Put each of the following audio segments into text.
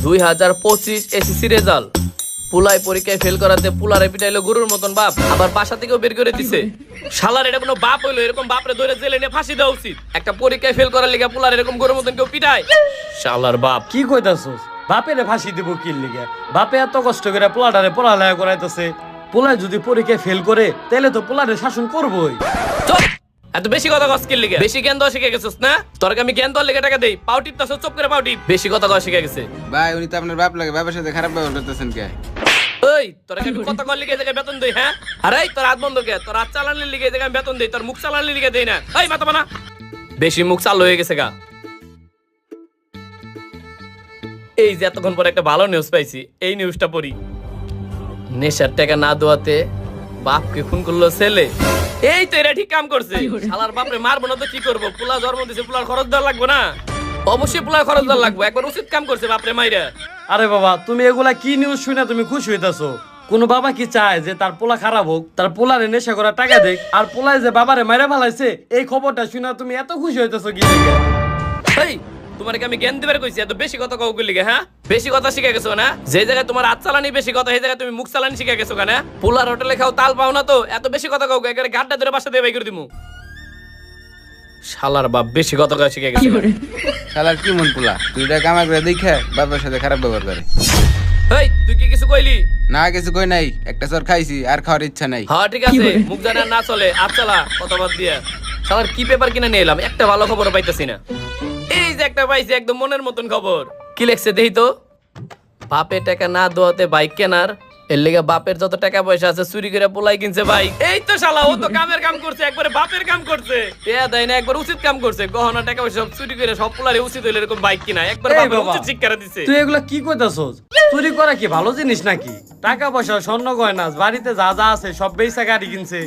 2025 SSC result. পুলাই পরীক্ষায় fail করাতে পুলারে পিটাইলো গরুর মতন বাপ, আবার বাসা থেকেও বের করে দিছে। শালার এটা কোনো বাপ হইলো? এরকম বাপরে ধরে জেলে নিয়ে ফাঁসি দেওয়া উচিত। একটা পরীক্ষায় ফেল করার লিগা পুলার এরকম গরুর মতন কেউ পিটায়? শালার বাপ। কি কইতাছস? বাপেরে ফাঁসি দিব কি লিগে? বাপে এত কষ্ট করে পোলাটারে পড়ালেখা করাইতেছে, পোলায় যদি পরীক্ষায় ফেল করে তাহলে তো পোলারে শাসন করবই। চুপ! এত বেশি কথা কস কি লিগা? বেশি জ্ঞান দেওয়া শিখে গেছিস না? তোর আমি জ্ঞান দেওয়ার লিগে টাকা দেই, পাউটির তাছ চুপ করে পাউটি। বেশি কথা কওয়া শিখে গেছে ভাই। উনি তো আপনার বাপ লাগে, বাবার সাথে খারাপ ব্যবহার করতেছেন কে? ওই তোরা কি কথা কল লিগে জায়গায় বেতন দেই? হ্যাঁ, আরে তোর হাত বন্ধ কে? তোর হাত চালানোর লিগে জায়গায় বেতন দেই, তোর মুখ চালানোর লিগে দেই না। এই মাথা বানা, বেশি মুখ চালু হয়ে গেছে গা। এই যে এতক্ষণ পরে একটা ভালো নিউজ পাইছি, এই নিউজটা পড়ি। নেশার টাকা না দেওয়াতে বাপকে খুন করলো ছেলে। এই তো এরা ঠিক কাম করছে। শালার বাপরে মারবো না তো কি করবো? পুলা জন্ম দিছে, পুলার খরচ দেওয়া লাগবে না? অবশ্যই পুলার খরচ দেওয়া লাগবে। একবার উচিত কাম করছে বাপরে মাইরা। আরে বাবা, তুমি এগুলা কি নিউজ শুনে তুমি খুশি হইতাছো? কোন বাবা কি চায় যে তার পোলা খারাপ হোক, তার পোলারে নেশা করা টাকা দেখ, আর পোলায় যে বাবারে মাইরা ফেলাইছে এই খবরটা শুনে তুমি এত খুশি হইতাছো কি লিগে? এই তোমার কি আমি জ্ঞান দিবার কইছি? এত বেশি কথা কও লিগে? হ্যাঁ, বেশি কথা শিখে গেছো না? যে জায়গায় তোমার হাত চালানি বেশি কথা, সেই জায়গায় তুমি মুখ চালানি শিখে গেছো কেন? পোলার হোটেলে খাও তাল পাও না তো এত বেশি কথা কও? একবারে গাড্ডা ধরে বাসা দিয়ে বাই করে দিমু। শালার বাপ বেশি কথা কও শিখে গেছে। শালার কি মন পোলা, দুইটা কামা করে দেখে বাবার সাথে খারাপ ব্যবহার করে। এই তুই কি কিছু কইলি? না কিছু কই নাই, একটা চর খাইছি আর খাওয়ার ইচ্ছা নাই। হ্যাঁ ঠিক আছে, মুখ জানা না চলে, আজ চালা কথা বাদ দিয়া। শালার কি পেপার কিনে নিয়ে এলাম, একটা ভালো খবর পাইতেছি না। এই যে একটা পাইছি একদম মনের মতন খবর। কি লেখছে দেখি তো? বাপের টাকা না দেওয়াতে বাইক কেনার, এর লেগে বাপের যত টাকা পয়সা আছে চুরি করে পোলাই কিনছে বাইক। এই তো শালা, ও তো কামের কাম করছে, একবারে বাপের কাম করছে। টেয়া দেয় না, একবার উচিত কাম করছে। গহনা টাকা পয়সা সব চুরি করে সব পোলারে উচিত হইলে এরকম বাইক কিনা। একবার এই বাপের বাবা, উচিত শিক্ষা দিছে। তুই এগুলা কি কইতাছস? চুরি করা কি ভালো জিনিস নাকি? টাকা পয়সা, স্বর্ণ গয়না, বাড়িতে যা যা আছে সব বেচা গাড়ি কিনছে,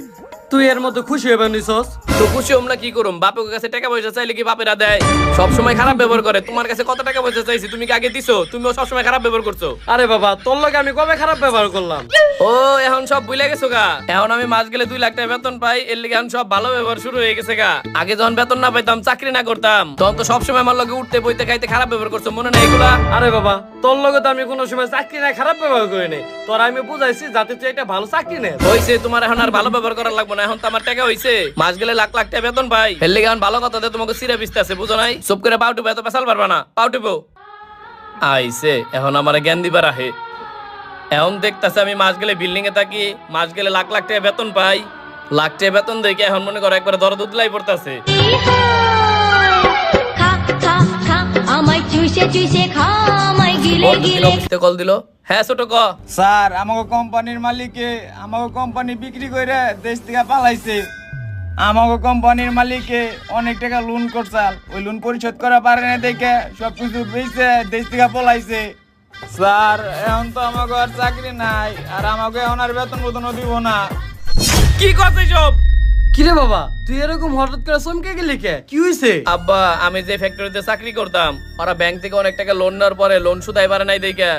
তুই এর মধ্যে খুশি হইবা নিছস? তো খুশি হম না কি করুম? বাপের কাছে টাকা পয়সা চাইলে কি বাপেরা দেয়? সব সময় খারাপ ব্যবহার করে। তোমার কাছে কত টাকা পয়সা চাইছি, তুমি কি আগে দিছো? তুমিও সব সময় খারাপ ব্যবহার করছো। আরে বাবা, তোর লগে আমি কবে খারাপ ব্যবহার করলাম? ও এখন সব ভুলে গেছো গা? এখন আমি মাস গেলে 2 লাখ টাকা বেতন পাই, এর লিগে এখন সব ভালো ব্যবহার শুরু হয়ে গেছে গা। আগে যখন বেতন না পাইতাম, চাকরি না করতাম, তখন তো সব সময় আমার লগে উঠতে বইতে খাইতে খারাপ ব্যবহার করছো, মনে নাই এগুলা? আরে বাবা, তোর লগে তো আমি কোনো সময় চাকরি না খারাপ ব্যবহার করি নাই। তোর আমি বুঝাইছি যাতে তুই একটা ভালো চাকরি নে। হইছে, তোমার এখন আর ভালো ব্যবহার করা লাগবে না। এখন তো আমার টাকা হইছে, মাস গেলে লাখ লাখ টাকা বেতন পাই। এর লিগে এখন ভালো কথা দিয়ে তোমাকে সিরা বিস্তে আছে, বুঝো নাই? চুপ করে পাউটিবো, এত পেশাল পারবা না। পাউটিবো আইছে, এখন আমার জ্ঞান দিবার আহে। এখন দেখতেছে আমি মাস গেলে বিল্ডিং এ থাকি, মাস গেলে লাখ লাখ টাকা বেতন পাই। লাখ টাকা বেতন দেখে এখন মনে করো একবার দরদ উতলাই পড়তেছে। কল দিল। হ্যাঁ ছোট ক। স্যার, আমাকে কোম্পানির মালিকে আমাকে কোম্পানি বিক্রি করে দেশ থেকে পালাইছে। আমাকে কোম্পানির মালিকে অনেক টাকা লোন করছাল, ওই লোন পরিশোধ করা পারে না দেখে সবকিছু বেচে দেশ থেকে পলাইছে। স্যার, এখন তো আমাকে আর চাকরি নাই, আর আমাকে এখন আর বেতন বেতনও দিব না। কি করছে সব? কিরে বাবা, তুই এরকম হঠাৎ করে চমকে গেলি কে? কি হইছে? আব্বা, আমি যে ফ্যাক্টরিতে চাকরি করতাম, ওরা ব্যাংক থেকে অনেক টাকা লোন নেওয়ার পরে লোন শুধাই পারে নাই দেখে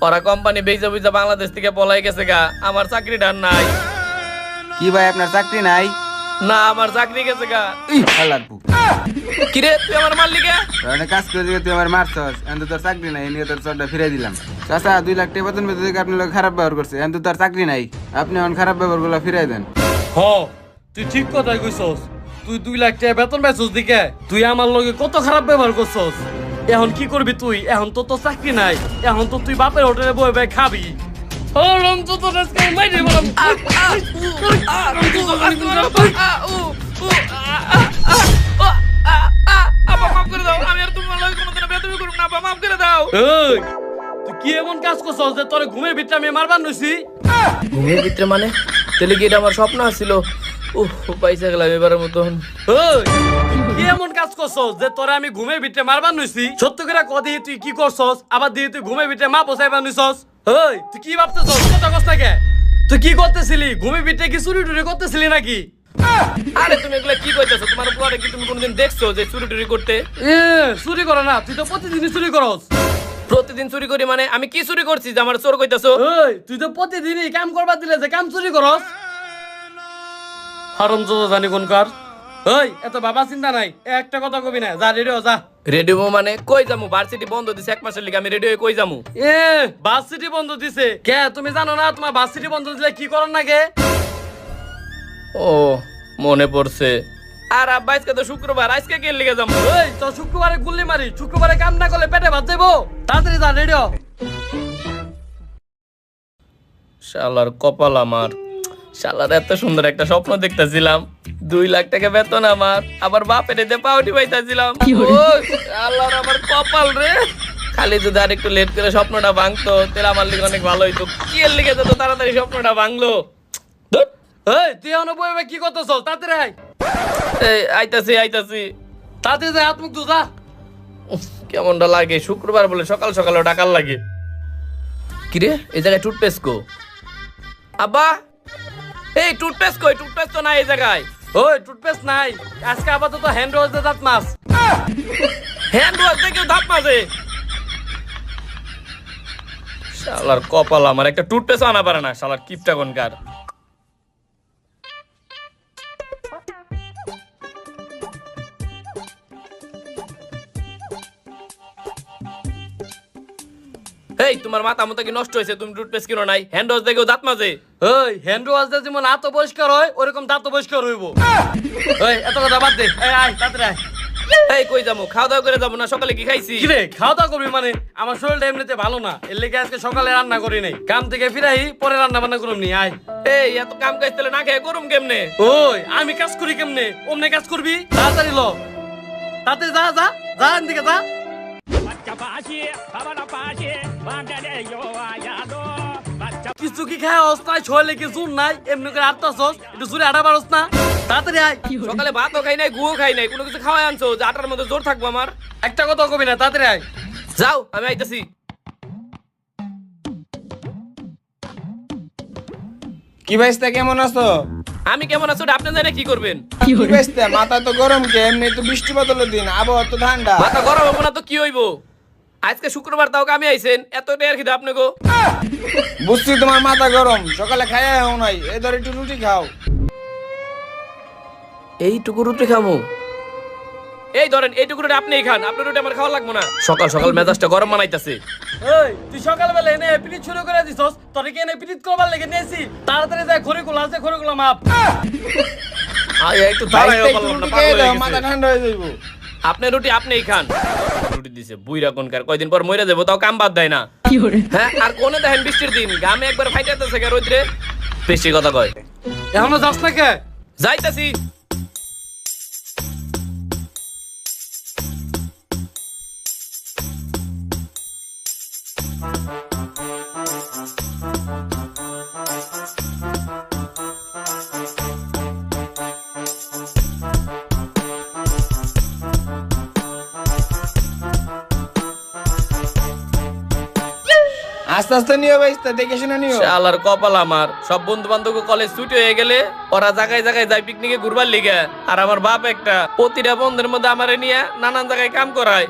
ওরা কোম্পানি বেচা বেচা বাংলাদেশ থেকে পলাই গেছে গা। আমার চাকরিটা আর নাই। কি ভাই, আপনার চাকরি নাই? না, আমার চাকরি গেছে গা। শালার পু, কিরে তুই আমার মালিকা? অনেক কাজ করে দিয়ে তুই আমার মারছস, এখন তো তোর চাকরি নাই, নিয়ে তোর চরটা ফিরাই দিলাম। চাচা, 2 লাখ টাকা বেতন পেতে দেখে আপনার লোক খারাপ ব্যবহার করছে, এখন তো তোর চাকরি নাই, আপনি এখন খারাপ ব্যবহার গুলো ফিরাই দেন। হ, তুই ঠিক কথাই কইছস। তুই 2 লাখ টাকা বেতন পাইছস দিকে তুই আমার লগে কত খারাপ ব্যবহার করছস। এখন কি করবি তুই? এখন তো তোর চাকরি নাই, এখন তো তুই বাপের হোটেলে বয়ে বয়ে খাবি। এই, তুই কি এমন কাজ করছস যে তোর ঘুমের ভিতরে আমি মারবার নইছি? ঘুমের ভিতরে মানে? তাহলে কি এটা আমার স্বপ্ন ছিল? পয়সা গেলাম এবারের মতন। এই, তুই কি এমন কাজ করছস যে তোরে আমি ঘুমের ভিতরে মারবার নইছি? সত্য করে কদি তুই কি করছস, আবার দিয়ে তুই ঘুমের ভিতরে মা বসাইবার নইছস? এই, তুই কি ভাবতেছস? কথা কস না কে? তুই কি করতেছিলি? ঘুমের ভিতরে কি চুরি টুরি করতেছিলি নাকি? আরে তুমি এগুলা কি কইতাছো? তোমার পোলারে কি তুমি কোনোদিন দেখছো যে চুরি টুরি করতে? চুরি করো না, তুই তো প্রতিদিনই চুরি করস। প্রতিদিন চুরি করি মানে? আমি কি চুরি করছি যে আমার চোর কইতাছো? এই, তুই তো প্রতিদিনই কাম করবার দিলে যে কাম চুরি করস। হারামজাদা জানি কোনকার। ওই এত বাবা চিন্তা নাই একটা কথা কবি না যা রেডি হ যা রেডিও মানে কই যামু? ভার্সিটি বন্ধ দিছে 1 মাসের লিগে, আমি রেডিও কই যামু? এ বাস সিটি বন্ধ দিছে কে তুমি জানো না তোমার বাস সিটি বন্ধ দিলে কি করন না কে ও মনে পড়ছে। আর আব্বা আজকে তো শুক্রবার, আজকে কে লিগে যামু? ওই তো শুক্রবারে গুল্লি মারি, শুক্রবারে কাম না করলে পেটে ভাত যাবো, তাড়াতাড়ি যা রেডি হ শালার কপাল আমার, শালার এত সুন্দর একটা স্বপ্ন দেখতেছিলাম, 2 লাখ টাকা বেতন আমার, আবার বাপের এতে পাউটি পাইতেছিলাম। ও শালার আমার কপাল রে, খালি যদি আর একটু লেট করে স্বপ্নটা ভাঙতো তাহলে আমার লিগে অনেক ভালো হইতো। কি এর লিগে তো তাড়াতাড়ি স্বপ্নটা ভাঙলো। ধুৎ। এই তুই এখন বইবে কি করতেছ, তাড়াতাড়ি আয় এই আইতাছি আইতাছি। তাড়াতাড়ি যা হাত মুখ ধু যা উফ, কেমনটা লাগে শুক্রবার বলে সকাল সকালে ডাকার লাগে। কিরে এই জায়গায় টুথপেস্ট কো? আব্বা এই টুথপেস্ট কই? টুথপেস্ট তো নাই এই জায়গায়। ওই টুথপেস্ট নাই, আজকে আপাতত হ্যান্ড ওয়াশ দিয়ে দাঁত মাছ। হ্যান্ড ওয়াশ দিয়ে কেউ দাঁত মাজে? শালার কপাল আমার, একটা টুথপেস্ট আনা পারে না শালার কিপটা কোনকার। এই তোমার মাথা মতো কি নষ্ট হয়েছে? তুমি টুথপেস্ট কিনো নাই, হ্যান্ড ওয়াশ দিয়ে কেউ দাঁত মাজে? ওই হ্যান্ড ওয়াশ দিয়ে যেমন হাত পরিষ্কার হয় ওরকম দাঁত পরিষ্কার হইব। ওই এত কথা বাদ দে, এই আয় তাড়াতাড়ি আয়। এই কই যাবো? খাওয়া দাওয়া করে যাবো না? সকালে কি খাইছি? কিরে খাওয়া দাওয়া করবি মানে? আমার শরীরটা এমনিতে ভালো না, এর লেগে আজকে সকালে রান্না করি নাই, কাম থেকে ফিরাই পরে রান্না বান্না করুম নি। আয় এই এত কাম কাজ তাহলে না খেয়ে করুম কেমনে? ওই আমি কাজ করি কেমনে, অমনে কাজ করবি, তাড়াতাড়ি ল, তাড়াতাড়ি যা যা যা এদিকে যা। কিছু কি খায় অবস্থায় ছয় লেগে জোর নাই, এমনি করে আটটাছস, একটু জোরে আটা পারস না, তাড়াতাড়ি আয়। সকালে ভাতও খাই নাই, গুও খাই নাই, কোনো কিছু খাওয়াই আনছো যে আটার মধ্যে জোর থাকবো আমার? একটা কথা কবি না, তাড়াতাড়ি আয়। যাও আমি আইতাছি। কি ভাইস্তা কেমন আছো? আমি কেমন আছো আপনি জানে কি করবেন? কি ভাইস্তা মাথা তো গরম কে, এমনি তো বৃষ্টি বদলের দিন, আবহাওয়া তো ঠান্ডা। মাথা গরম হবো না তো কি হইব? আজকে শুক্রবার তাও কামে আইছেন, এত টেয়ার খিদে আপনি গো। বুঝছি তোমার মাথা গরম, সকালে খাইয়া হও নাই, এই ধর একটু রুটি খাও। এইটুকু রুটি খামু? এই ধরেন এইটুকু রুটি আপনিই খান, আপনার রুটি আমার খাওয়া লাগবো না। সকাল সকাল মেজাজটা গরম বানাইতাছে। এই তুই সকালবেলা এনে পিরিত শুরু করে দিছস, তোরে কি এনে পিরিত করবার লেগে নিয়েছি? তাড়াতাড়ি যা খড়িগুলো আছে খড়িগুলো মাপ। আয় একটু ভাইস্তা দাঁড়াইও একটু পারলাম না, রুটি পাগল খেয়ে হয়ে দাও, গেছে। মাথা ঠান্ডা হয়ে যাইবো। আপনার রুটি আপনিই খান। রুটি দিছে বুইরা কোনকার, কয়দিন পর মইরা যাবো তাও কাম বাদ দেয় না। হ্যাঁ আর কোনে দেখেন বৃষ্টির দিন গামে একবার ফাইটাতেছে কে রোদ্রে, বেশি কথা কয়। এখনো যাস না কে? যাইতাছি। আস্তে আস্তে নিও ভাইস্তা, দেখে শুনে নিও। শালার কপাল আমার, সব বন্ধু বান্ধব কলেজ ছুটি হয়ে গেলে ওরা জায়গায় জায়গায় যায় পিকনিকে ঘুরবার লিগে, আর আমার বাপ একটা প্রতিটা বন্ধের মধ্যে আমারে নিয়ে নানান জায়গায় কাম করায়।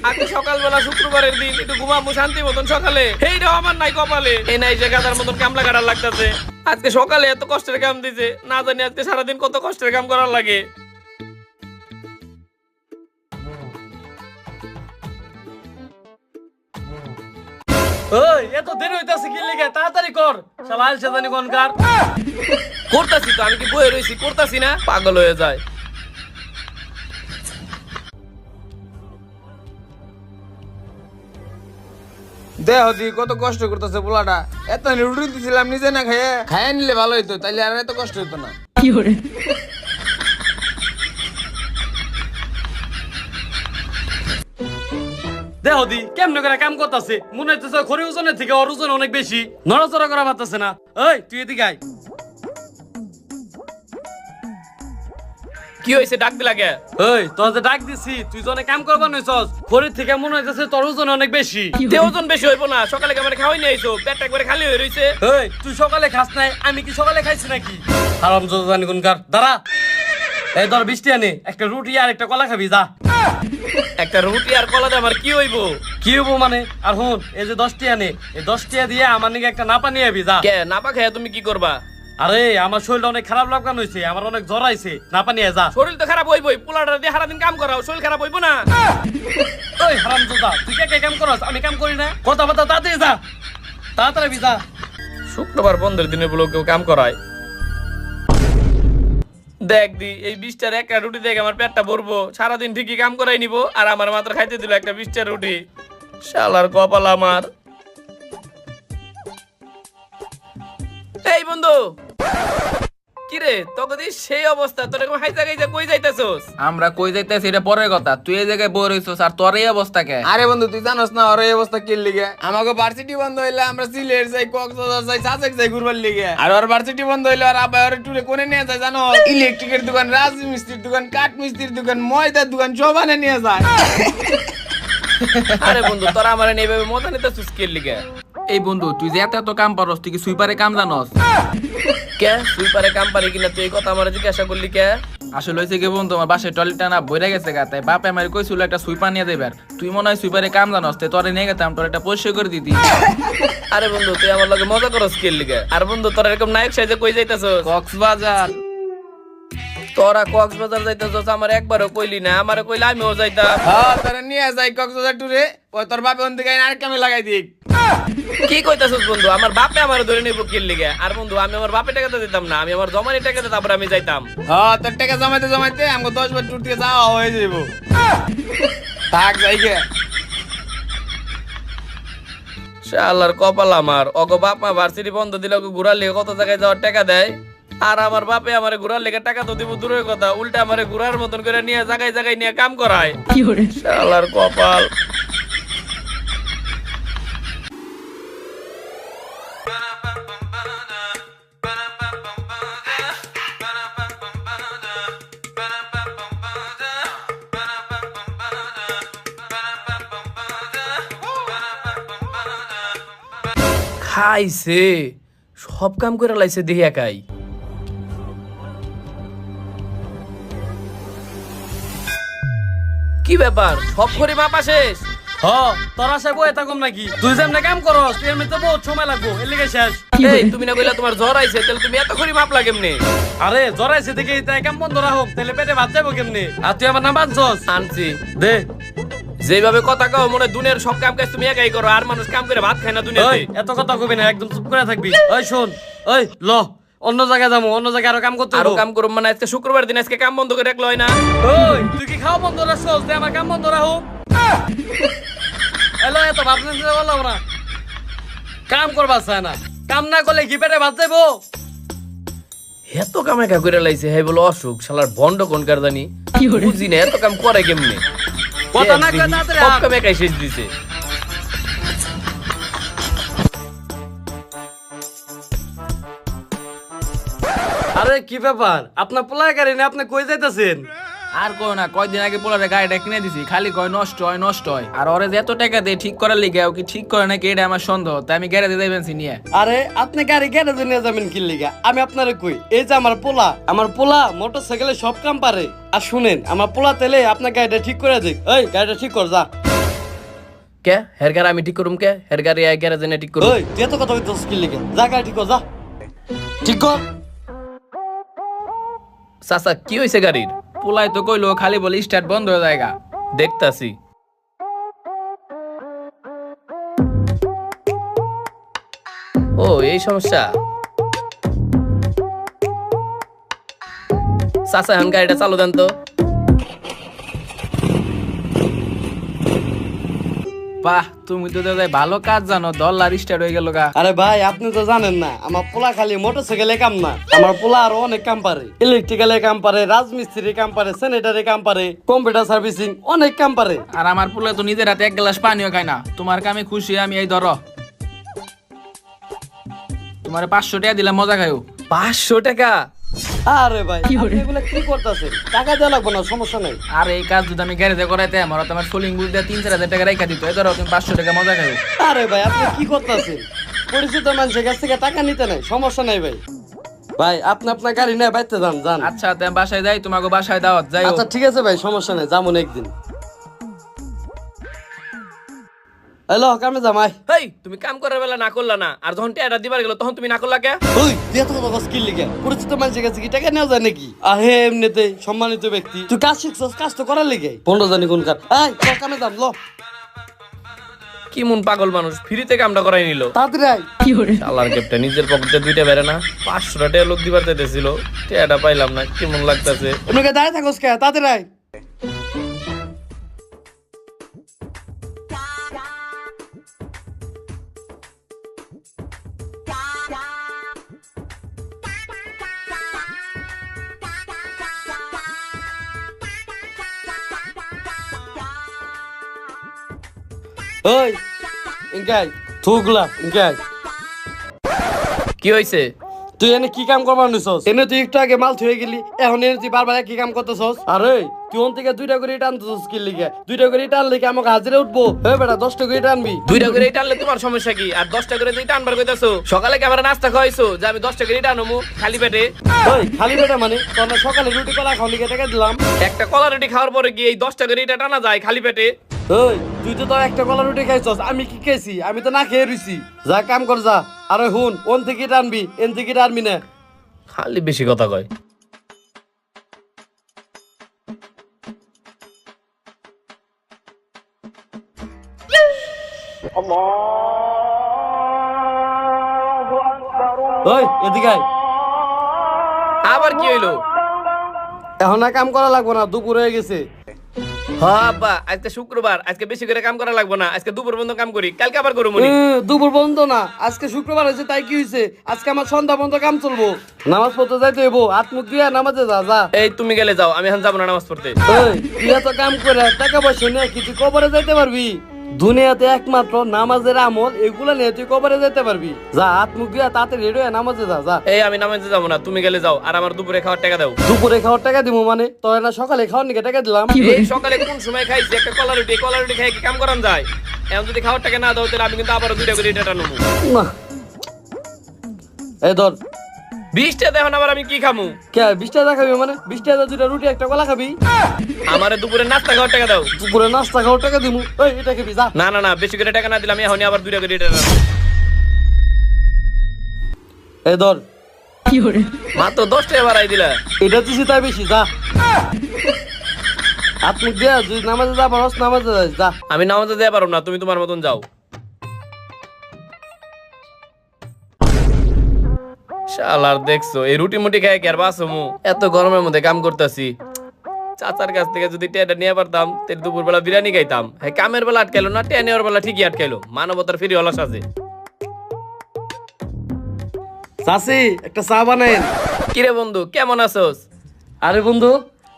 আজকে সকালবেলা শুক্রবারের দিন একটু ঘুমাবো শান্তি মতন সকালে, এইটাও আমার নাই কপালে। এই নাই যে গাদার মতন কামলা কাটার লাগতেছে। আজকে সকালে এত কষ্টের কাম দিছে, না জানি আজকে সারাদিন কত কষ্টের কাম করার লাগে। ওই এত দেরি হইতাছে কি লেগে, তাড়াতাড়ি কর, শালা আইছে জানি কোনকার। করতাছি তো, আমি কি বয়ে রইছি? করতাছি না, পাগল হয়ে যায়। দেহ দি কত কষ্ট করতেছে পোলাটা, এত রুটি দিছিলাম নিজে না খাইয়ে, খাইয়ে নিলে ভালো হইতো, তাইলে আর এত কষ্ট হইতো না। দেহ দি কেমনে করে কাম করতেছে, মনে হইতেছে খড়ি ওজনের থেকে ওর ওজন অনেক বেশি, নড়াচড়া করা পারতেছে না। ওই তুই এদিকে আয়। কি হয়েছে ডাক দিলা কে? ওই তোর যে ডাক দিছি, তুই জনে কাম করবার নইছস, খড়ির থেকে মনে হইতেছে তোর ওজন অনেক বেশি। তে ওজন বেশি হইব না? সকালে কেমন খাওয়াই নিয়ে আইছো, পেটটা একবারে খালি হয়ে রইছে। ওই তুই সকালে খাস নাই, আমি কি সকালে খাইছি নাকি? হারাম জানি কোনকার, দাঁড়া। এই ধর বৃষ্টি আনে, একটা রুটি আর একটা কলা খাবি যা। একটা রুটি আর কলা দিয়ে আমার কি হইব? কি হবো মানে? আর হুন, এই যে 10 টিয়া নে, এই 10 টিয়া দিয়ে আমার নিকে একটা নাপা নিয়ে আবি যা। কে নাপা খেয়ে তুমি কি করবা? আরে আমার শরীরটা অনেক খারাপ লাগান হয়েছে, আমার অনেক জ্বর আইছে, না পানি যা। শরীর তো খারাপ হইবই, পোলাটা দিয়ে সারাদিন কাম করাও, শরীর খারাপ হইবো না? ওই হারামজাদা, তুই কে কাম করস? আমি কাম করি না। কথা বার্তা তাড়াতাড়ি যা, তাড়াতাড়ি যা। শুক্রবার বন্ধের দিনে বলে কেউ কাম করায়? দেখ দি এই 20টার একটা রুটি দেখে আমার পেটটা ভরবো, সারাদিন ঠিকই কাম করাই নিব, আর আমার মাত্র খাইতে দিল একটা 20টার রুটি। শালার কপাল আমার। এই বন্ধু, কিরে তোকে সেই অবস্থা, তোর এরকম হাইজা গাইজা কই যাইতাছস? আমরা কই যাইতেছি এটা পরের কথা, তুই এই জায়গায় বই রইছস আর তোর এই অবস্থা কে? আরে বন্ধু তুই জানোস না ওর এই অবস্থা কি লিগে? আমাকে ভার্সিটি বন্ধ হইলে আমরা সিলেট যাই, কক্সবাজার যাই, সাজেক যাই ঘুরবার লিগে। আর ওর ভার্সিটি বন্ধ হইলে আর আবার ওর টুরে কোনে নিয়ে যায় জানো? ইলেকট্রিকের দোকান, রাজমিস্ত্রির দোকান, কাঠ মিস্ত্রির দোকান, ময়দার দোকান সব আনে নিয়ে যায়। আরে বন্ধু তোরা আমার এইভাবে মজা নিতেছিস কি লিগে? এই বন্ধু তুই যে এত এত কাম পারস, তুই কি সুইপারে কাম জানস? কে সুইপারে কাম পারি কিনা তুই এই কথা আমার জিজ্ঞাসা করলি কে? আসলে হয়েছে কি বন্ধু, আমার বাসায় টয়লেটটা না বইরা গেছে গা, তাই বাপে আমার কইছিল একটা সুইপার নিয়ে দেবার। তুই মনে হয় সুইপারে কাম জানস, তাই তোরে নিয়ে গেতাম, তোর একটা পরিষ্কার করে দিতি। আরে বন্ধু তুই আমার লগে মজা করস কি লিগে? আর বন্ধু তোরা এরকম নায়ক সাইজে কই যাইতাছস? কক্সবাজার। তোরা কক্সবাজার যাইতাছস আমার একবারও কইলি না, আমারে কইলে আমিও যাইতাম। হ্যাঁ তোরা নিয়ে যাই কক্সবাজার টুরে, ওই তোর বাপে ওন থেকে আর কামে লাগাই দিক। কি কইতাছস বন্ধু? আমার বাপে আমার ধরে নিব কি লিগে? আর বন্ধু আমি আমার বাপে টাকা তো দিতাম না, আমি আমার জমানি টাকা দিয়ে তারপর আমি যাইতাম। হ্যাঁ তোর টাকা জমাইতে জমাইতে আমাকে 10 বার টুর থেকে যাওয়া হয়ে যাইব। থাক যাই গে। শালার কপাল আমার, অগো বাপ মা ভার্সিটি বন্ধ দিলে ওকে ঘুরার লেগে কত জায়গায় যাওয়ার টাকা দেয়, আর আমার বাপে আমারে ঘুরার লেগে টাকা তো দিব দূরের কথা, উল্টা আমারে ঘুরার মতন করে নিয়ে জায়গায় জায়গায় নিয়ে কাম করায়। শালার কপাল। খাইছে সব কাম করে লাইছে দেখি একাই। কি ব্যাপার, সব করে মাপা শেষ? হ, তোরা সে বই থাকুম নাকি? তুই যেমন কাম করস তুই এমনিতে বহুত সময় লাগবো, এর লিগে শেষ। এই তুমি না কইলা তোমার জ্বর আইছে, তাহলে তুমি এত করে মাপলা কেমনে? আরে জরাইছে দেখে তাই কাম বন্ধ রাখো, তাহলে পেটে ভাত যাবো কেমনে? আর তুই আমার নাম বানছস? আনছি। দে। যেভাবে কথা কও মনে হয় দুনিয়ার সব কাম কাজ তুমি একাই করো, আর মানুষ কাম করে ভাত খায় না দুনিয়াতে। ওই এত কথা কবি না, একদম চুপ করে থাকবি। ওই শোন, ওই ল অন্য জায়গায় যাবো, অন্য জায়গায় আরো কাম করতে আরো হবে। কাম করো মানে? আজকে শুক্রবার দিন, আজকে কাম বন্ধ করে রাখলো হয় না? ওই তুই কি খাওয়া বন্ধ রাখছস? তুই আমার কাম বন্ধ রাখো। এলো এত ভাবনা চিন্তা করলাম না, কাম করবা চায় না, কাম না করলে কি পেটে ভাত যাবো? এত কাম একা করে লাইছে, হ্যাঁ বলো অসুখ, শালার ভন্ড কোনকার জানি বুঝি না, এত কাম করে কেমনে? কথা না কয়ে তাড়াতাড়ি সব আয়। কাম একাই শেষ দিছে। আরে কি ব্যাপার, আপনার পোলায় গাড়ি না, আপনি কই যাইতেছেন? আর কই না, কয়দিন আগে পোলারে গাড়িটা কিনে দিছি, খালি কয় নষ্ট হয় নষ্ট হয়। আর ওরে যে এত টাকা দিয়ে ঠিক করার লিগে, ও কি ঠিক করে নাকি এটা আমার সন্দেহ, তাই আমি গ্যারেজে যাইবেনছি নিয়ে। আরে আপনি গাড়ি গ্যারেজে নিয়ে যাবেন কি লিগা? আমি আপনারে কই, এই যে আমার পোলা মোটরসাইকেলে সব কাম পারে। আর শুনেন, আমার পোলা তেলে আপনার গাড়িটা ঠিক করে দিক। এই গাড়িটা ঠিক কর যা। কে হের গাড়ি আমি ঠিক করুম? কে হের গাড়ি আই গ্যারেজে না ঠিক করুম? ওই তুই এত কথা কইতেছিস কি লিগা? যা গাড়ি ঠিক কর যা, ঠিক কর। চাচা কি হইছে গাড়ির? পোলাই তো কইলো খালি বলে স্টার্ট বন্ধ হয়ে যায়গা। দেখতাছি। ও এই সমস্যা। চাচা এখন গাড়িটা চালু দেন তো। বাহ, তুমি তো দাদা ভালো কাজ জানো, দল্লার স্টার্ট হয়ে গেল গা। আরে ভাই আপনি তো জানেন না, আমার পোলা খালি মোটরসাইকেলে কাম না, আমার পোলা আরো অনেক কাম পারে। ইলেকট্রিক্যালে কাম পারে, রাজমিস্ত্রি কাম পারে, স্যানিটারি কাম পারে, কম্পিউটার সার্ভিসিং অনেক কাম পারে। আর আমার পোলা তো নিজের হাতে এক গ্লাস পানিও খায় না। তোমার কামে খুশি আমি, এই ধরো তোমার 500 টাকা দিলাম, মজা খাইও। 500 টাকা? আরে ভাই আপনি এগুলা কি করতেছেন? টাকা দেওয়া লাগবে না, সমস্যা নাই। আর এই কাজ যদি আমি গ্যারেজে করাইতে আমার তোমার সোলিং বুঝ দিয়ে 3-4 হাজার টাকা রেখা দিত, এই ধরো তুমি 500 টাকা মজা খাইও। আরে ভাই আপনি কি করতেছেন? পরিচিত মানুষের কাছ থেকে টাকা নিতে নাই, সমস্যা নাই ভাই। ভাই আপনি আপনার গাড়ি নিয়ে বাইতে যান যান। আচ্ছা তুমি বাসায় যাই, তোমাকে বাসায় দাওয়াত যাই। আচ্ছা ঠিক আছে ভাই, সমস্যা নাই, যাবো না একদিন। হ্যালো কামে জামাই হেই তুমি কাম করার বেলা না করলা না, আর যখন টেয়াটা দিবার গেল তখন তুমি না করলা কে? ওই তুই এত কথা স্কিল লিখে পরিচিত মানুষের কাছে কি টাকা নেওয়া যায় নাকি? আহে এমনিতে সম্মানিত ব্যক্তি, তুই কাজ শিখছস, কাজ তো করার লেগে 15 জানি কোন কাজ। এই চল কামে যাম, ল কি মন পাগল মানুষ, ফ্রিতে কামটা করাই নিল। তাড়াতাড়ি আয়। শালার কেপটা নিজের পকেটে দুইটা বেরে না, 500 টাকা লোক দিবার চাইতেছিল, টেয়াটা পাইলাম না, কি মন লাগতেছে। এমনি দাঁড়িয়ে থাকোস কে? তাড়াতাড়ি আয়। ওই ইনকাই থুগলা ইনকাই, কি হইছে? তুই এনে কি কাম করবার নিছস? এনে তুই একটু আগে মাল থুয়ে গেলি, এখন এনে তুই বারবার কি কাম করতেছস? আরে তুই ওন থেকে 2টা করে টানতেছস কি লিগে? 2টা করে টানলে কি আমাকে হাজিরে উঠবো? হে বেটা 10টা করে টানবি। 2টা করে টানলে তোমার সমস্যা কি? আর 10টা করে তুই টানবার কইতাছো? সকালে কি আমার নাস্তা খাওয়াইছো যে আমি 10টা করে টানমু খালি পেটে? ওই খালি বেটা মানে তোর না সকালে রুটি কলা খাওয়া লিগে টাকা দিলাম। একটা কলা রুটি খাওয়ার পরে কি এই 10টা করে এটা টানা যায় খালি পেটে? ওই তুই তো তাও একটা কলা রুটি খাইছস, আমি কি খাইছি? আমি তো না খেয়ে রইছি। যা কাম কর যা। আরে হুন ওন থেকে টানবি, এন থেকে টানবি না। খালি বেশি কথা কয়। ওই এদিকে আয়। আবার কি হইলো? এখন আর কাম করা লাগবো না, দুপুর হয়ে গেছে। হ্যাঁ আব্বা, আজকে শুক্রবার, আজকে বেশি করে কাম করা লাগবে না, আজকে দুপুর পর্যন্ত কাম করি, কালকে আবার করবো মনি। দুপুর পর্যন্ত না, আজকে শুক্রবার হয়েছে তাই কি হয়েছে? আজকে আমার সন্ধ্যা পর্যন্ত কাম চলবো। নামাজ পড়তে যাইতে হইব, হাত মুখ দিয়ে নামাজে যা যা। এই তুমি গেলে যাও, আমি এখন যাবো না নামাজ পড়তে। ওই তুই এত কাম করে টাকা পয়সা নিয়ে কি তুই কবরে যাইতে পারবি? দুনিয়াতে একমাত্র নামাজের আমল এগুলা নিয়ে তুই কবরে যেতে পারবি। যা হাত মুখ দিয়ে তাড়াতাড়ি রেডি হয়ে নামাজে যা যা। এই আমি নামাজে যাবো না, তুমি গেলে যাও, আর আমার দুপুরে খাওয়ার টাকা দাও। দুপুরে খাওয়ার টাকা দিব মানে? তোর না সকালে খাওয়ার নিকে টাকা দিলাম। এই সকালে কোন সময় খাইছি একটা কলা রুটি, কলা রুটি খাই কি কাম করান যায়? এখন যদি খাওয়ার টাকা না দাও তাহলে আমি কিন্তু আবারও 2টা করে এটা টানবো। না এই ধর 20টা দেখুন, আবার আমি কি খামু? কে 20 টাকা খাবি মানে? 20 টাকা 2টা রুটি একটা কলা খাবি? আমারে দুপুরে নাস্তা খাওয়ার টাকা দাও। দুপুরে নাস্তা খাওয়ার টাকা দিমু? ওই এটা খাবি যা। না না না, বেশি করে টাকা না দিলে আমি এখনই আবার 2টা করে এটা টানবো। এই ধর মাত্র 10 টাকা বাড়াই দিলা। এটা দিছি তাই বেশি যা। হাত মুখ দিয়ে যদি নামাজে যা পারস নামাজে যাস যা। আমি নামাজে যেতে পারবো না, তুমি তোমার মতন যাও। শালার দেখছো এই রুটি মুটি খাই কি আর বাঁচমু? এত গরমের মধ্যে কাম করতেছি। চাচার কাছ থেকে যদি টেটা নিয়ে পারতাম তাহলে দুপুর বেলা বিরিয়ানি খাইতাম। হ্যাঁ কামের বেলা আটকাইলো না, টেয়া নেওয়ার বেলা ঠিকই আটকাইলো। মানবতার ফিরি অলস আছে। চাচি একটা চা বানাইন। কিরে বন্ধু কেমন আছোস? আরে বন্ধু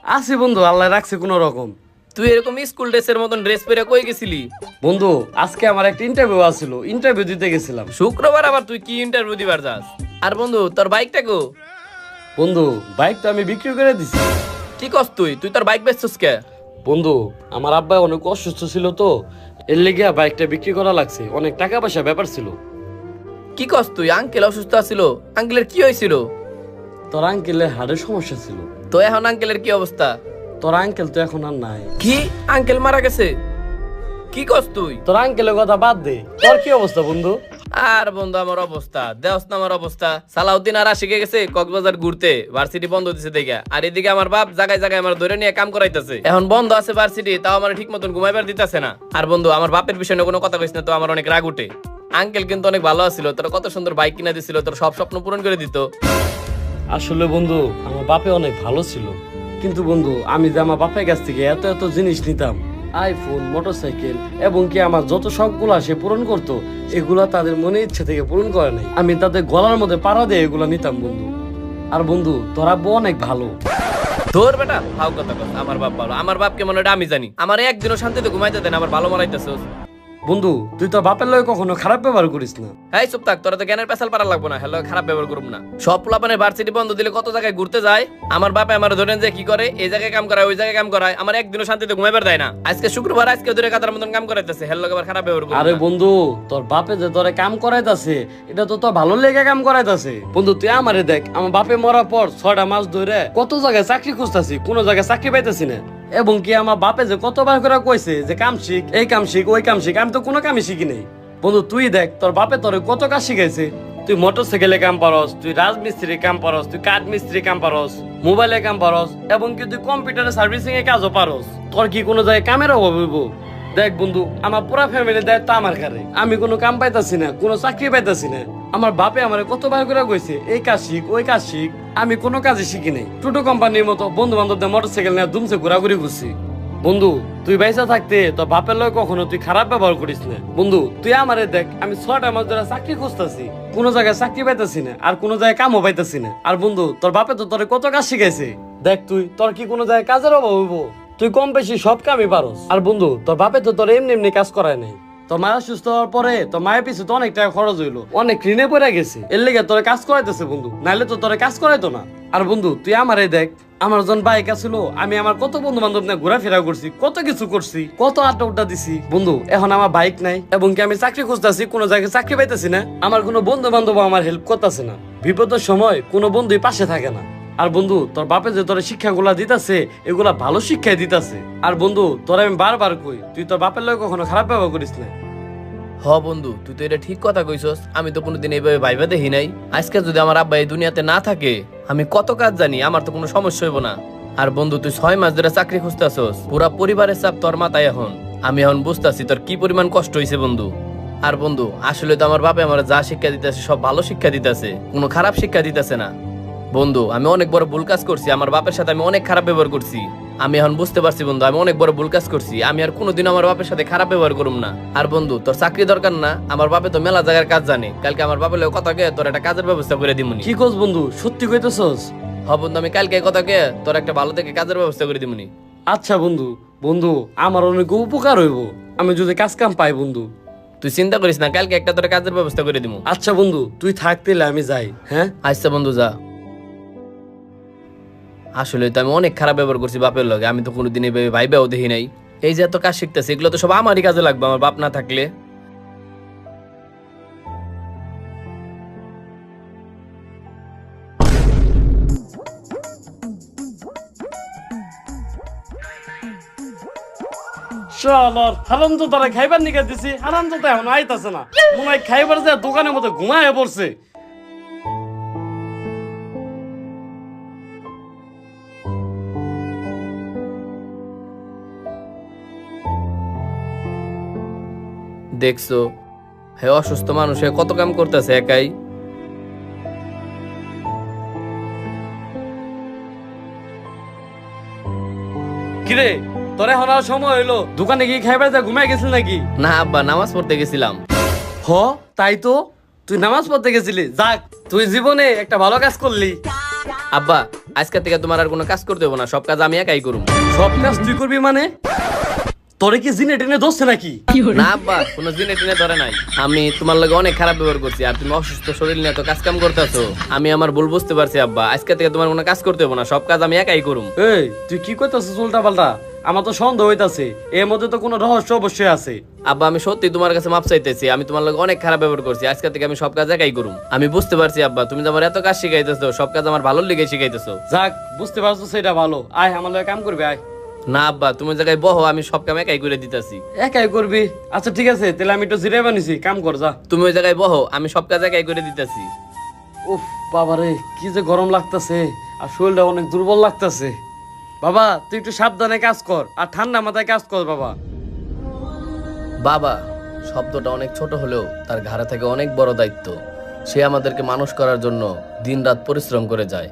আছি বন্ধু, আল্লাহ রাখছে কোন রকম। তুই এরকম স্কুল ড্রেসের মতন ড্রেস পরে কই গেছিলি? বন্ধু আজকে আমার একটা ইন্টারভিউ আছিল, ইন্টারভিউ দিতে গেছিলাম। শুক্রবার আবার তুই কি ইন্টারভিউ দিবার যাস? আর বন্ধু তোর বাইকটা কো? বন্ধু বাইক তো আমি বিক্রি করে দিছি। কি কস তুই? তুই তোর বাইক বেচছিস কে? বন্ধু আমার আব্বা অনেক অসুস্থ ছিল তো, এর লেগে বাইকটা বিক্রি করা লাগছে, অনেক টাকা পয়সা ব্যাপার ছিল। কি কস তুই? আঙ্কেল অসুস্থ আছিল? আঙ্কেলের কি হয়েছিল? তোর আঙ্কেলের হাড়ের সমস্যা ছিল। তো এখন আঙ্কেলের কি অবস্থা? তোর আঙ্কেল তো এখন আর নাই। কি আঙ্কেল মারা গেছে? কি কস তুই? তোর আঙ্কেলের কথা বাদ দে, তোর কি অবস্থা বন্ধু? আর বন্ধু আমার অবস্থা দেওস না, আমার অবস্থা। সালাউদ্দিন আর আশিকে গেছে কক্সবাজার ঘুরতে, ভার্সিটি বন্ধ দিছে দেখে। আর এদিকে আমার বাপ জায়গায় জায়গায় আমার ধরে নিয়ে কাম করাইতেছে। এখন বন্ধ আছে ভার্সিটি, তাও আমার ঠিক মতন ঘুমাইবার দিতেছে না। আর বন্ধু আমার বাপের বিষয়ে কোনো কথা কইস না তো, আমার অনেক রাগ উঠে। আঙ্কেল কিন্তু অনেক ভালো আছিল, তোর কত সুন্দর বাইক কিনা দিছিল, তোর সব স্বপ্ন পূরণ করে দিত। আসলে বন্ধু আমার বাপে অনেক ভালো ছিল, কিন্তু বন্ধু আমি যে আমার বাপের কাছ থেকে এত এত জিনিস নিতাম, আইফোন, মোটরসাইকেল এবং কি আমার যত শখগুলা সে পূরণ করতো, এগুলা তাদের মনে ইচ্ছে থেকে পূরণ করে নাই। আমি তাদের গলার মধ্যে পাড়া দিয়ে এগুলা নিতাম বন্ধু। আর বন্ধু তোর আব্বু অনেক ভালো। তোর বেটা ভাও কথা কস, আমার বাপ ভালো। আমার বাপকে মনে হয় আমি জানি। আমার একদিনও শান্তিতে ঘুমাইতে দেন, আবার ভালো মারাইতেছস। বন্ধু তুই তো বাপের লগে কখনো খারাপ ব্যবহার করিস না। এই চুপ থাক, তোরা তো জ্ঞানের পেছাল পারা লাগবো না। হ্যালো খারাপ ব্যবহার করব না। সব পোলাপানের ভার্সিটি বন্ধ দিলে কত জায়গায় ঘুরতে যায়। আমার বাপে আমার ধরেন যে কি করে, এই জায়গায় কাম করায় ওই জায়গায় কাম করায়, আমার একদিনও শান্তিতে ঘুমাইবার দেয় না। আজকে শুক্রবার, আজকে ধরে কাতার মতন কাম করাইতেছে। হ্যালো আবার খারাপ ব্যবহার করব আরে না। বন্ধু তোর বাপে যে তোরে কাম করাইতাছে এটা তো তোর ভালো লেগে কাম করাইতাছে। বন্ধু তুই আমারে দেখ, আমার বাপে মরার পর 6টা মাস ধরে কত জায়গায় চাকরি খুঁজতাছি, কোনো জায়গায় চাকরি পাইতাছি না। এবং কি আমার বাপে যে কতবার করে কইছে যে কাম শিখ, এই কাম শিখ, ওই কাম শিখ, আমি তো কোনো কামই শিখি নাই। বন্ধু তুই দেখ তোর বাপে তোরে কত কাজ শিখাইছে। তুই মোটরসাইকেলে কাম পারস, তুই রাজমিস্ত্রি কাম পারস, তুই কাঠ মিস্ত্রি কাম পারস, মোবাইলে কাম পারস, এবং কি তুই কম্পিউটারে সার্ভিসিং এ কাজও পারস। তোর কি কোনো জায়গায় কামের অভাব হইব? দেখ বন্ধু, আমার পুরা ফ্যামিলির দায়িত্ব আমার ঘরে। আমি কোনো কাম পাইতাছি না, কোনো চাকরি পাইতাছি না। আমার বাপে আমারে কতবার করে কইছে এই কাজ শিখ, ওই কাজ শিখ, আমি কোনো কাজে শিখি নাই। টোটো কোম্পানির মতো বন্ধু বান্ধবদের মোটরসাইকেল নিয়ে দুমছে ঘোরাঘুরি করছি। বন্ধু তুই বাইসা থাকতে তোর বাপের লয় কখনো তুই খারাপ ব্যবহার করিস না। বন্ধু তুই আমারে দেখ, আমি 6টা মাস ধরে চাকরি খুঁজতাছি, কোনো জায়গায় চাকরি পাইতাছি না, আর কোনো জায়গায় কামও পাইতাছি না। আর বন্ধু তোর বাপে তো তোরে কত কাজ শিখাইছে। দেখ তুই তোর কি কোনো জায়গায় কাজের অভাব হইব? তুই কম বেশি সব কামই পারস। আর বন্ধু তোর বাপে তো তোর এমনি এমনি কাজ করায় নাই। তোর মায়া সুস্থ হওয়ার পরে তোর মায়ের পিছু তো অনেক টাকা খরচ হইলো, অনেক ঋণে পড়ে গেছে, এর লেগে তোরে কাজ করাইতেছে বন্ধু, নাইলে তো তোরে কাজ করাইতো না। আর বন্ধু তুই আমারে দেখ, আমার যখন বাইক আছিল আমি আমার কত বন্ধু বান্ধব নিয়ে ঘোরাফেরা করছি, কত কিছু করছি, কত আড্ডা উড্ডা দিছি। বন্ধু এখন আমার বাইক নাই, এবং কি আমি চাকরি খুঁজতেছি, কোনো জায়গায় চাকরি পাইতেছি না। আমার কোনো বন্ধু বান্ধব আমার হেল্প করতেছে না। বিপদের সময় কোনো বন্ধুই পাশে থাকে না। আর বন্ধু তোর বাপে যে তোর শিক্ষাগুলা দিতাছে এগুলা ভালো শিক্ষাই দিতাছে। আর বন্ধু তোর আমি বারবার কই, তুই তোর বাপের লয় কখনো খারাপ ব্যবহার করিস না। হ বন্ধু, তুই তো এটা ঠিক কথা কইছস। আমি তো কোনোদিন এইভাবে ভাইবা দেখি নাই। আজকে যদি আমার আব্বা এই দুনিয়াতে না থাকে, আমি কত কাজ জানি, আমার তো কোনো সমস্যা হইব না। আর বন্ধু তুই 6 মাস ধরে চাকরি খুঁজতাছস, পুরা পরিবারের চাপ তোর মাথায়। আমি এখন বুঝতাছি তোর কি পরিমাণ কষ্ট হইছে বন্ধু। আর বন্ধু আসলে তো আমার বাপে আমার যা শিক্ষা দিতেছে সব ভালো শিক্ষা দিতেছে, কোনো খারাপ শিক্ষা দিতেছে না। বন্ধু আমি অনেক বড় ভুল কাজ করছি, আমার বাপের সাথে আমি অনেক খারাপ ব্যবহার করছি। আমি এখন বুঝতে পারছি বন্ধু, আমি অনেক বড় ভুল কাজ করছি। আমি আর কোনোদিন আমার বাপের সাথে খারাপ ব্যবহার করুম না। আর বন্ধু তোর চাকরি দরকার না, আমার বাপে তো মেলা জায়গার কাজ জানে। কালকে আমার বাপের লোক কথাকে তোর একটা কাজের ব্যবস্থা করে দিমুনি। কি কোস বন্ধু, সত্যি কইতেছস? হ বন্ধু, আমি কালকে কথাকে তোর একটা ভালো থেকে কাজের ব্যবস্থা করে দিমুনি। আচ্ছা বন্ধু, বন্ধু আমার অনেক উপকার হইব আমি যদি কাজ কাম পাই বন্ধু। তুই চিন্তা করিস না, কালকে একটা তোর কাজের ব্যবস্থা করে দিমু। আচ্ছা বন্ধু তুই থাকতে আমি যাই। হ্যাঁ আচ্ছা বন্ধু যা। আসলে তো আমি অনেক খারাপ ব্যবহার করছি বাপের লগে, আমি তো কোনোদিন এইভাবে ভাইবেও দেখি নাই। এই যে এত কাজ শিখতেছি এগুলো তো সব আমারই কাজে লাগবে, আমার বাপ না থাকলে। চলর হারাম তো তারা খাইবার নিকে দিছি, হারাম তো এখন আইতাছে না। মনে হয় খাইবার যে দোকানের মধ্যে ঘুমায় পড়ছে। দেখছো হে অসুস্থ মানুষ কত কাম করতেছে একাই। কিরে তোর এখন আর সময় হইলো, দোকানে গিয়ে খাইবার যা ঘুমায় গেছিল নাকি? না আব্বা, নামাজ পড়তে গেছিলাম। হ তাই তো, তুই নামাজ পড়তে গেছিলি, যাক তুই জীবনে একটা ভালো কাজ করলি। আব্বা আজকে থেকে তোমার আর কোনো কাজ করতে হবে না, সব কাজ আমি একাই করুম। সব কাজ তুই করবি মানে? তোরে কি জিনে টেনে ধরছে নাকি? না আব্বা, কোনো জিনে টিনে ধরে নাই। আমি তোমার লগে অনেক খারাপ ব্যবহার করছি, আর তুমি অসুস্থ শরীর নিয়ে তো কাজ কাম করতেছো। আমি আমার ভুল বুঝতে পারছি আব্বা, আজকে থেকে তোমার কোনো কাজ করতে হবে না, সব কাজ আমি একাই করুম। এই তুই কি কইতাছিস উল্টা পাল্টা? আমার তো সন্দেহ হইতাছে, এর মধ্যে তো কোনো রহস্য অবশ্যই আছে। আব্বা আমি সত্যি তোমার কাছে মাপ চাইতেছি, আমি তোমার লগে অনেক খারাপ ব্যবহার করছি। আজকে থেকে আমি সব কাজ একাই করুম। আমি বুঝতে পারছি আব্বা, তুমি তো আমার এত কাজ শিখাইতেছো, সব কাজ আমার ভালো লেগে শিখাইতেছো। যাক বুঝতে পারছো সেটা ভালো, আয় আমার লগে কাম করবি আয়। না আব্বা, তুমি জায়গায় বহো, আমি সব কাম একাই করে দিতেছি। একাই করবি? আচ্ছা ঠিক আছে, তাহলে আমি একটু জিরে বানিয়েছি, কাম কর যা। তুমি ওই জায়গায় বহো, আমি সব কাজ একাই করে দিতেছি। উফ বাবারে কি যে গরম লাগতেছে, আর শরীরটা অনেক দুর্বল লাগতেছে। বাবা তুই একটু সাবধানে কাজ কর, আর ঠান্ডা মাথায় কাজ কর বাবা। বাবা শব্দটা অনেক ছোট হলেও তার ঘাড়ে থাকে অনেক বড় দায়িত্ব। সে আমাদেরকে মানুষ করার জন্য দিনরাত পরিশ্রম করে যায়।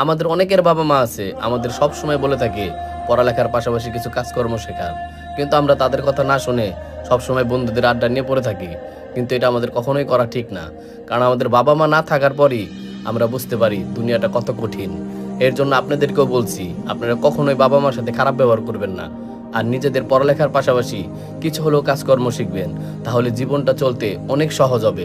আমাদের অনেকের বাবা মা আছে, আমাদের সব সময় বলে থাকে পড়ালেখার পাশাপাশি কিছু কাজকর্ম শেখার, কিন্তু আমরা তাদের কথা না শুনে সবসময় বন্ধুদের আড্ডা নিয়ে পড়ে থাকি। কিন্তু এটা আমাদের কখনোই করা ঠিক না, কারণ আমাদের বাবা মা না থাকার পরই আমরা বুঝতে পারি দুনিয়াটা কত কঠিন। এর জন্য আপনাদেরকেও বলছি, আপনারা কখনোই বাবা মার সাথে খারাপ ব্যবহার করবেন না, আর নিজেদের পড়ালেখার পাশাপাশি কিছু হলেও কাজকর্ম শিখবেন, তাহলে জীবনটা চলতে অনেক সহজ হবে।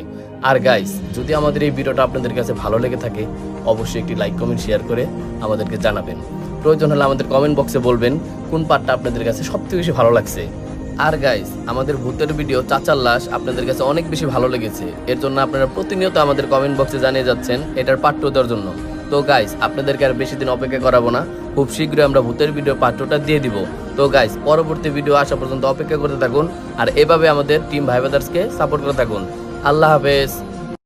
আর গাইস, যদি আমাদের এই ভিডিওটা আপনাদের কাছে ভালো লেগে থাকে অবশ্যই একটি লাইক কমেন্ট শেয়ার করে আমাদেরকে জানাবেন। প্রয়োজন হলে আমাদের কমেন্ট বক্সে বলবেন কোন পার্টটা আপনাদের কাছে সবথেকে বেশি ভালো লাগছে। আর গাইস, আমাদের ভূতের ভিডিও চাচার লাশ আপনাদের কাছে অনেক বেশি ভালো লেগেছে, এর জন্য আপনারা প্রতিনিয়ত আমাদের কমেন্ট বক্সে জানিয়ে যাচ্ছেন এটার পার্ট 2 দেওয়ার জন্য। তো গাইস আপনাদেরকে আর বেশি দিন অপেক্ষা করাবো না, খুব শীঘ্রই আমরা ভূতের ভিডিও পার্ট 2টা দিয়ে দিব। তো গাইস পরবর্তী ভিডিও আসা পর্যন্ত অপেক্ষা করতে থাকুন আর এভাবে আমাদের টিম ভাই ব্রাদার্সকে সাপোর্ট করে থাকুন। আল্লাহ হাফেজ।